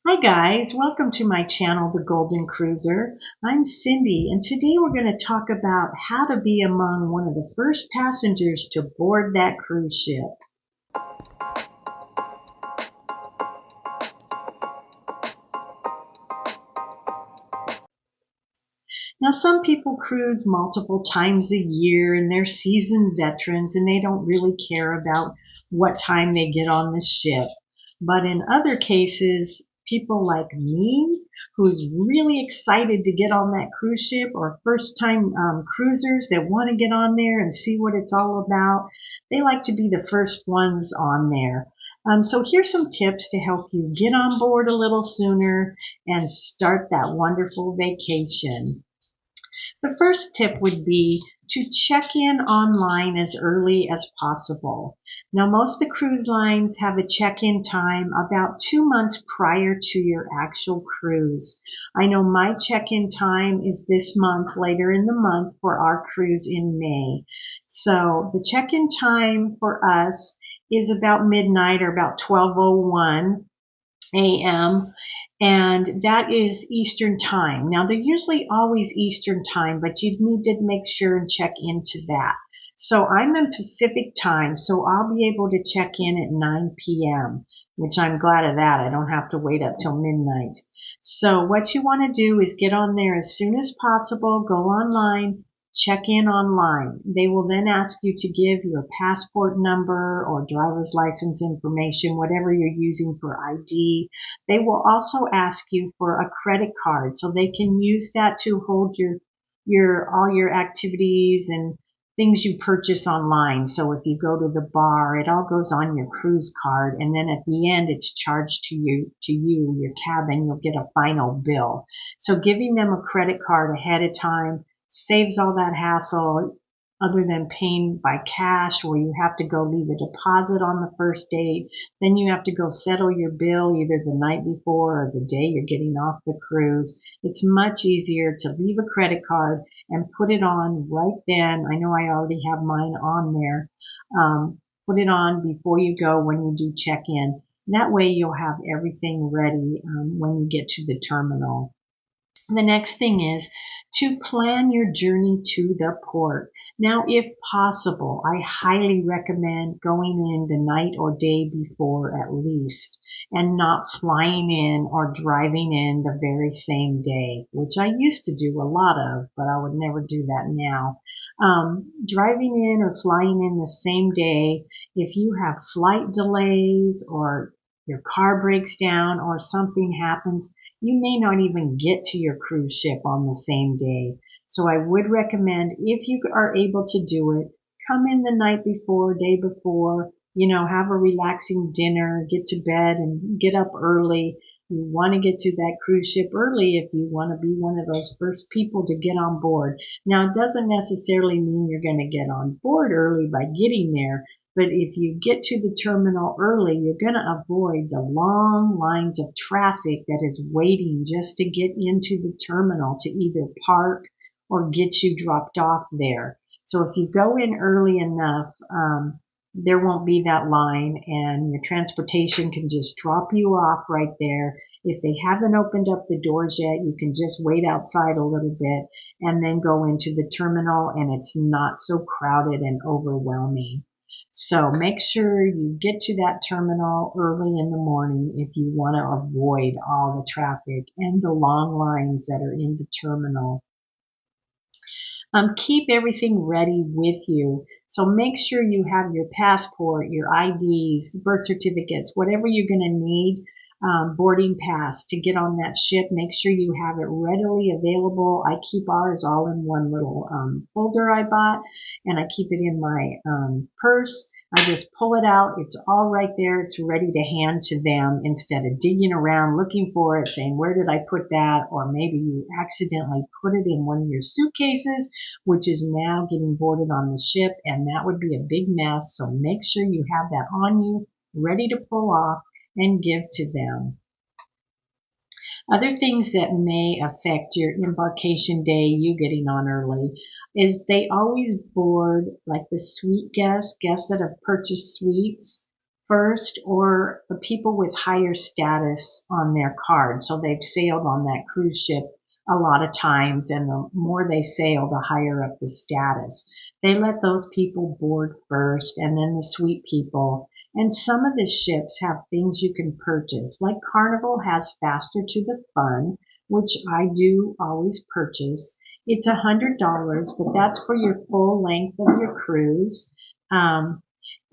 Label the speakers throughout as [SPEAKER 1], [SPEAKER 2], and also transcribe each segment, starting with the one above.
[SPEAKER 1] Hi guys, welcome to my channel, The Golden Cruiser. I'm Cindy, and today we're going to talk about how to be among one of the first passengers to board that cruise ship. Now, some people cruise multiple times a year and they're seasoned veterans and they don't really care about what time they get on the ship. But in other cases, people like me, who's really excited to get on that cruise ship, or first time cruisers that want to get on there and see what it's all about, they like to be the first ones on there. So here's some tips to help you get on board a little sooner and start that wonderful vacation. The first tip would be to check in online as early as possible. Now, most of the cruise lines have a check-in time about 2 months prior to your actual cruise. I know my check-in time is this month, later in the month, for our cruise in May. So the check-in time for us is about midnight, or about 12:01 a.m. and that is Eastern time. Now they're usually always Eastern time, but you need to make sure and check into that. So I'm in Pacific time, so I'll be able to check in at 9 p.m., which I'm glad of that. I don't have to wait up till midnight. So what you want to do is get on there as soon as possible, go online, check in online. They will then ask you to give your passport number or driver's license information, whatever you're using for ID. They will also ask you for a credit card so they can use that to hold your all your activities and things you purchase online. So if you go to the bar, it all goes on your cruise card, and then at the end it's charged to you, your cabin. You'll get a final bill. So giving them a credit card ahead of time saves all that hassle, other than paying by cash, where you have to go leave a deposit on the first date. Then you have to go settle your bill either the night before or the day you're getting off the cruise. It's much easier to leave a credit card and put it on right then. I know I already have mine on there. Put it on before you go when you do check in. That way you'll have everything ready when you get to the terminal. The next thing is to plan your journey to the port. Now, if possible, I highly recommend going in the night or day before at least, and not flying in or driving in the very same day, which I used to do a lot of, but I would never do that now. Driving in or flying in the same day, if you have flight delays or your car breaks down or something happens, you may not even get to your cruise ship on the same day. So I would recommend, if you are able to do it, come in the night before, day before, have a relaxing dinner, get to bed and get up early. You want to get to that cruise ship early if you want to be one of those first people to get on board. Now, it doesn't necessarily mean you're going to get on board early by getting there, but if you get to the terminal early, you're going to avoid the long lines of traffic that is waiting just to get into the terminal to either park or get you dropped off there. So if you go in early enough, there won't be that line, and your transportation can just drop you off right there. If they haven't opened up the doors yet, you can just wait outside a little bit and then go into the terminal, and it's not so crowded and overwhelming. So make sure you get to that terminal early in the morning if you want to avoid all the traffic and the long lines that are in the terminal. Keep everything ready with you. So make sure you have your passport, your IDs, birth certificates, whatever you're going to need, boarding pass to get on that ship. Make sure you have it readily available. I keep ours all in one little folder I bought, and I keep it in my purse. I just pull it out. It's all right there. It's ready to hand to them instead of digging around looking for it, saying, where did I put that? Or maybe you accidentally put it in one of your suitcases, which is now getting boarded on the ship, and that would be a big mess. So make sure you have that on you, ready to pull off and give to them. Other things that may affect your embarkation day, you getting on early, is they always board like the suite guests that have purchased suites first or the people with higher status on their card. So they've sailed on that cruise ship a lot of times, and the more they sail, the higher up the status. They let those people board first, and then the suite people. And some of the ships have things you can purchase, like Carnival has Faster to the Fun, which I do always purchase. It's $100, but that's for your full length of your cruise.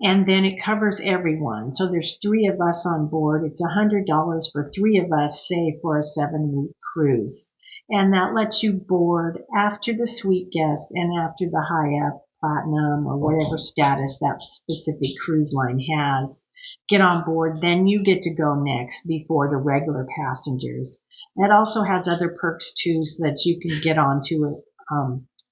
[SPEAKER 1] And then it covers everyone. So there's three of us on board. It's $100 for three of us, say for a 7-week cruise. And that lets you board after the suite guests and after the high up platinum or whatever status that specific cruise line has. Get on board, then you get to go next before the regular passengers. It also has other perks too, so that you can get onto it,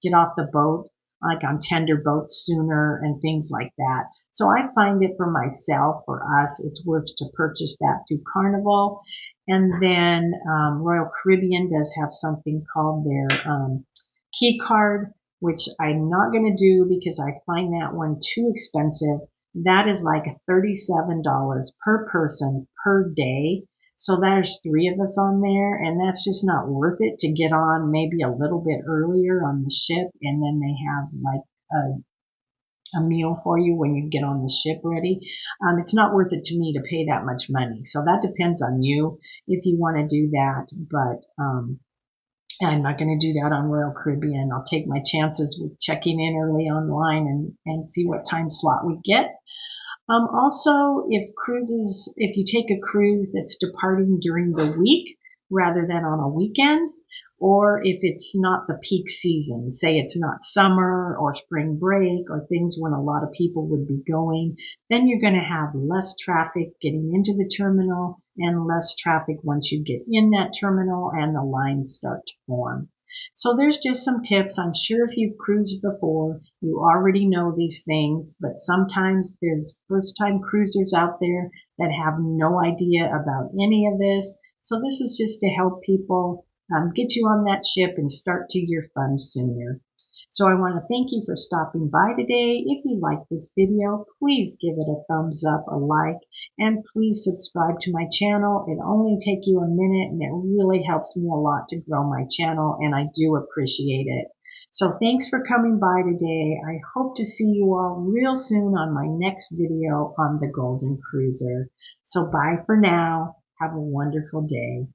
[SPEAKER 1] get off the boat, like on tender boats sooner and things like that. So I find it for myself, for us, it's worth to purchase that through Carnival. And then Royal Caribbean does have something called their key card, which I'm not going to do because I find that one too expensive. That is like $37 per person per day. So there's three of us on there, and that's just not worth it to get on maybe a little bit earlier on the ship, and then they have like a meal for you when you get on the ship ready. It's not worth it to me to pay that much money. So that depends on you if you want to do that. But I'm not going to do that on Royal Caribbean. I'll take my chances with checking in early online and see what time slot we get. Also, if you take a cruise that's departing during the week rather than on a weekend, or if it's not the peak season, say it's not summer or spring break or things when a lot of people would be going, then you're going to have less traffic getting into the terminal and less traffic once you get in that terminal and the lines start to form. So there's just some tips. I'm sure if you've cruised before, you already know these things, but sometimes there's first-time cruisers out there that have no idea about any of this. So this is just to help people get you on that ship and start to your fun sooner. So I want to thank you for stopping by today. If you like this video, please give it a thumbs up, a like, and please subscribe to my channel. It only takes you a minute, and it really helps me a lot to grow my channel, and I do appreciate it. So thanks for coming by today. I hope to see you all real soon on my next video on the Golden Cruiser. So bye for now. Have a wonderful day.